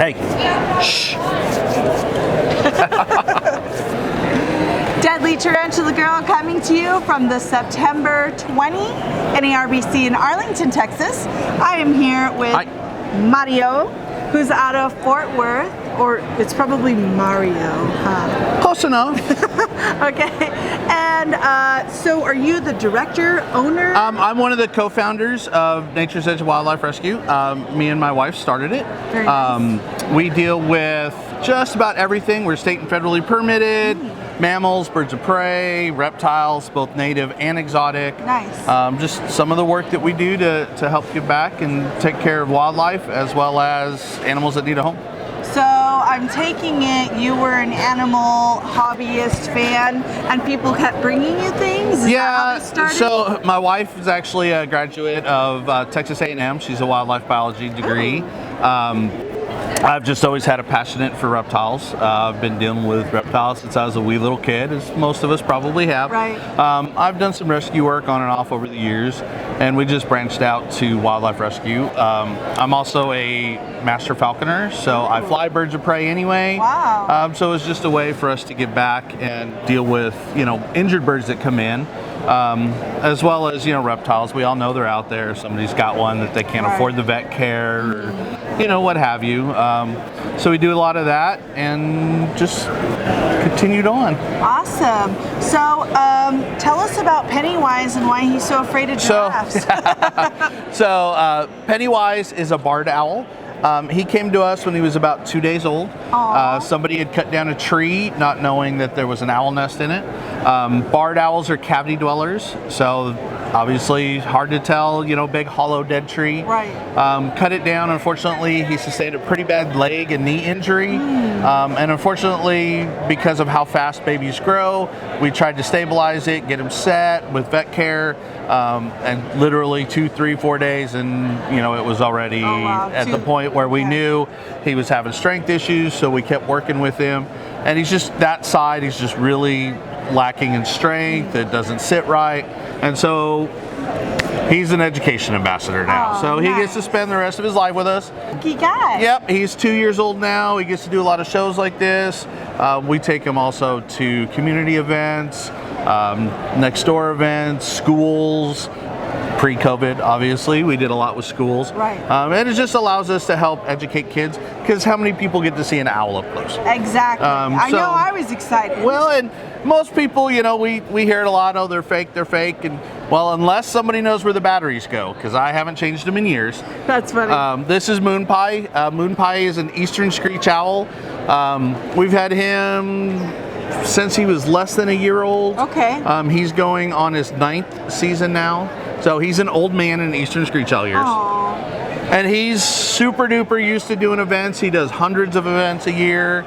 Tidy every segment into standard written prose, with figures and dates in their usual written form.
Hey. Shh. Deadly Tarantula Girl coming to you from the September 20 NARBC in Arlington, Texas. I am here with Mario, who's out of Fort Worth, or it's probably Mario, huh? Close enough. Okay, and so are you the director, owner? I'm one of the co-founders of Nature's Edge Wildlife Rescue. Me and my wife started it. Very nice. We deal with just about everything. We're state and federally permitted. Mammals, birds of prey, reptiles, both native and exotic. Nice. Just some of the work that we do to help give back and take care of wildlife as well as animals that need a home. So I'm taking it you were an animal hobbyist fan and people kept bringing you things? Is that how this started? So my wife is actually a graduate of Texas A&M. She's a wildlife biology degree. I've just always had a passion for reptiles. I've been dealing with reptiles since I was a wee little kid, as most of us probably have. Right. I've done some rescue work on and off over the years, and we just branched out to wildlife rescue. I'm also a master falconer, so I fly birds of prey anyway. Wow. So it's just a way for us to give back and deal with, injured birds that come in. As well as, reptiles. We all know they're out there. If somebody's got one that they can't afford the vet care or, what have you. So we do a lot of that and just continued on. Awesome. So tell us about Pennywise and why he's so afraid of giraffes. So Pennywise is a barred owl. He came to us when he was about 2 days old. Somebody had cut down a tree not knowing that there was an owl nest in it. Barred owls are cavity dwellers, so obviously hard to tell, big hollow dead tree. Right. Cut it down. Unfortunately, he sustained a pretty bad leg and knee injury. And unfortunately, because of how fast babies grow, we tried to stabilize it, get him set with vet care. And literally 2, 3, 4 days, and it was already at the point where we knew he was having strength issues, so we kept working with him. And he's just that side, he's just really lacking in strength. It doesn't sit right, and so he's an education ambassador now. So he gets to spend the rest of his life with us. Lucky guy. Yep, he's 2 years old now. He gets to do a lot of shows like this. We take him also to community events, next door events, schools. Pre-COVID, obviously, we did a lot with schools. Right. And it just allows us to help educate kids, because how many people get to see an owl up close? Exactly. I know, I was excited. Well, and most people, we hear it a lot, oh, they're fake, and well, unless somebody knows where the batteries go, because I haven't changed them in years. That's funny. This is Moon Pie. Moon Pie is an eastern screech owl. We've had him since he was less than a year old. Okay. He's going on his 9th season now. So he's an old man in eastern screech owl years. Aww. And he's super duper used to doing events. He does hundreds of events a year.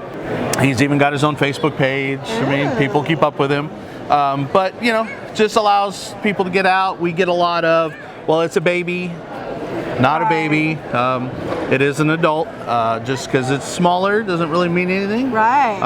He's even got his own Facebook page. I mean, people keep up with him. But, just allows people to get out. We get a lot of, well, it's a baby, not a baby. It is an adult. Just because it's smaller doesn't really mean anything. Right.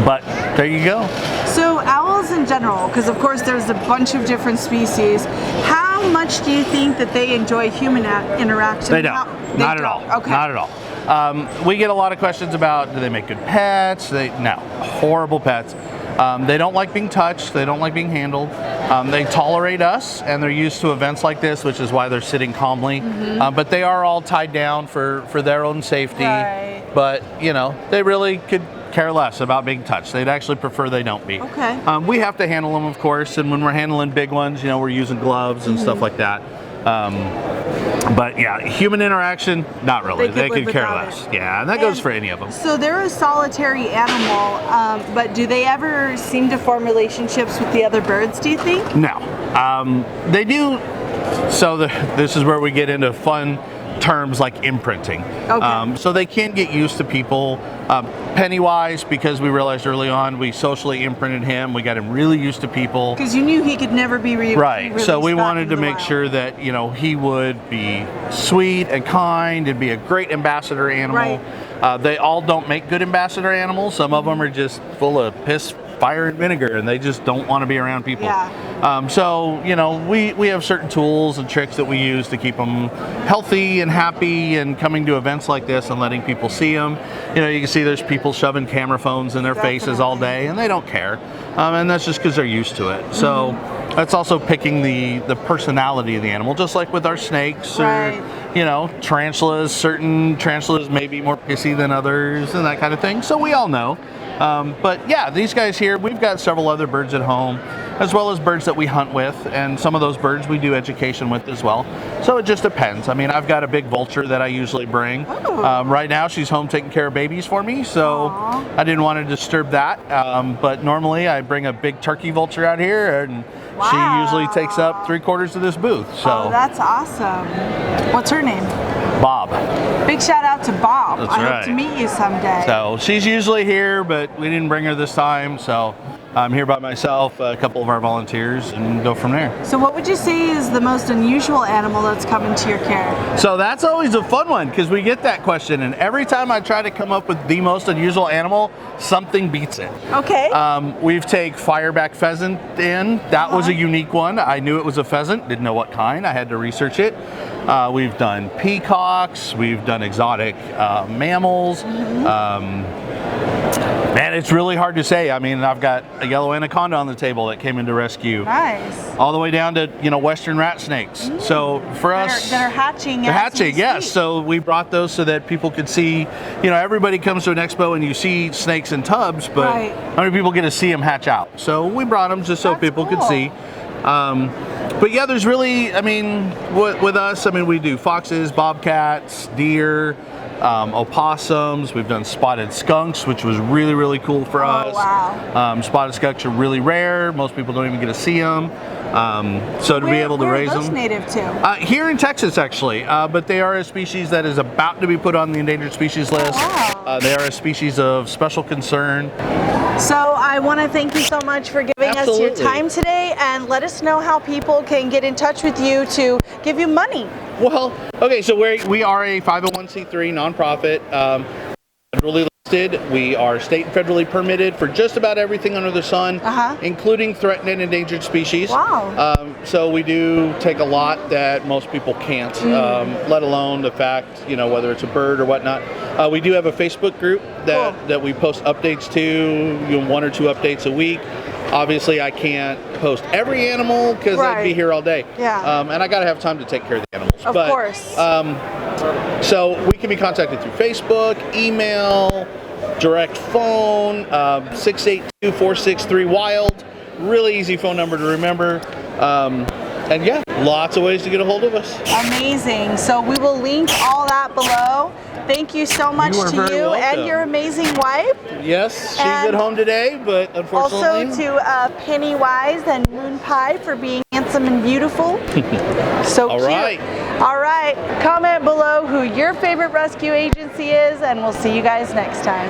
But there you go. So owls in general, because of course there's a bunch of different species, how much do you think that they enjoy human interaction? They don't. Not at all. Okay. Not at all. We get a lot of questions about, do they make good pets? No, horrible pets. They don't like being touched. They don't like being handled. They tolerate us, and they're used to events like this, which is why they're sitting calmly. But they are all tied down for their own safety. Right. But, they really could care less about being touched. They'd actually prefer they don't be. Okay. We have to handle them, of course, and when we're handling big ones, we're using gloves and stuff like that. But yeah, human interaction, not really. They could care less. Yeah, and that goes for any of them. So they're a solitary animal, but do they ever seem to form relationships with the other birds, do you think? No. They do. So this is where we get into fun terms like imprinting. Okay. So they can get used to people. Pennywise, because we realized early on, we socially imprinted him. We got him really used to people. Because you knew he could never be right. So we wanted to make sure that he would be sweet and kind and be a great ambassador animal. Right. They all don't make good ambassador animals. Some of them are just full of piss fire and vinegar, and they just don't want to be around people. Yeah. So, you know, we have certain tools and tricks that we use to keep them healthy and happy and coming to events like this and letting people see them. You know, you can see there's people shoving camera phones in their faces all day, and they don't care. And that's just because they're used to it. So that's also picking the personality of the animal, just like with our snakes or, you know, tarantulas. Certain tarantulas may be more pissy than others and that kind of thing. So we all know. But yeah, these guys here, we've got several other birds at home, as well as birds that we hunt with, and some of those birds we do education with as well. So it just depends. I mean, I've got a big vulture that I usually bring. Right now, she's home taking care of babies for me, so I didn't want to disturb that. But normally, I bring a big turkey vulture out here, and she usually takes up 3/4 of this booth. So that's awesome. What's her name? Bob. Big shout out to Bob. That's I right. hope to meet you someday. So she's usually here, but we didn't bring her this time, so I'm here by myself, a couple of our volunteers, and go from there. So what would you say is the most unusual animal that's come into your care? So that's always a fun one, because we get that question, and every time I try to come up with the most unusual animal, something beats it. Okay. We've taken fireback pheasant in. That was a unique one. I knew it was a pheasant, didn't know what kind. I had to research it. We've done peacocks. We've done exotic mammals. Man, it's really hard to say. I mean, I've got a yellow anaconda on the table that came into rescue. Nice. All the way down to, you know, western rat snakes. So for us, that are hatching. they're hatching, yes. So we brought those so that people could see. You know, everybody comes to an expo and you see snakes in tubs, but how many people get to see them hatch out? So we brought them just so people could see. But yeah, there's really, I mean, with us, I mean, we do foxes, bobcats, deer, opossums. We've done spotted skunks, which was really, really cool for us. Wow. Spotted skunks are really rare. Most people don't even get to see them. So to be able to raise them. Where are those native to? Here in Texas, actually. But they are a species that is about to be put on the endangered species list. They are a species of special concern. So I want to thank you so much for giving us your time today, and let us know how people can get in touch with you to give you money. Well, okay, so we are a 501c3 nonprofit, federally listed. We are state and federally permitted for just about everything under the sun, including threatened and endangered species. Wow. So we do take a lot that most people can't, let alone the fact, you know, whether it's a bird or whatnot. We do have a Facebook group that we post updates to, you know, 1 or 2 updates a week. Obviously, I can't post every animal because I'd be here all day. Yeah. And I got to have time to take care of the animals. Of course. So we can be contacted through Facebook, email, direct phone, 682-463-WILD. Really easy phone number to remember. And yeah, lots of ways to get a hold of us. Amazing. So we will link all that below. Thank you so much to you and your amazing wife. Yes, she's at home today, but unfortunately. Also to Pennywise and Moon Pie for being handsome and beautiful. So cute. All right. Comment below who your favorite rescue agency is, and we'll see you guys next time.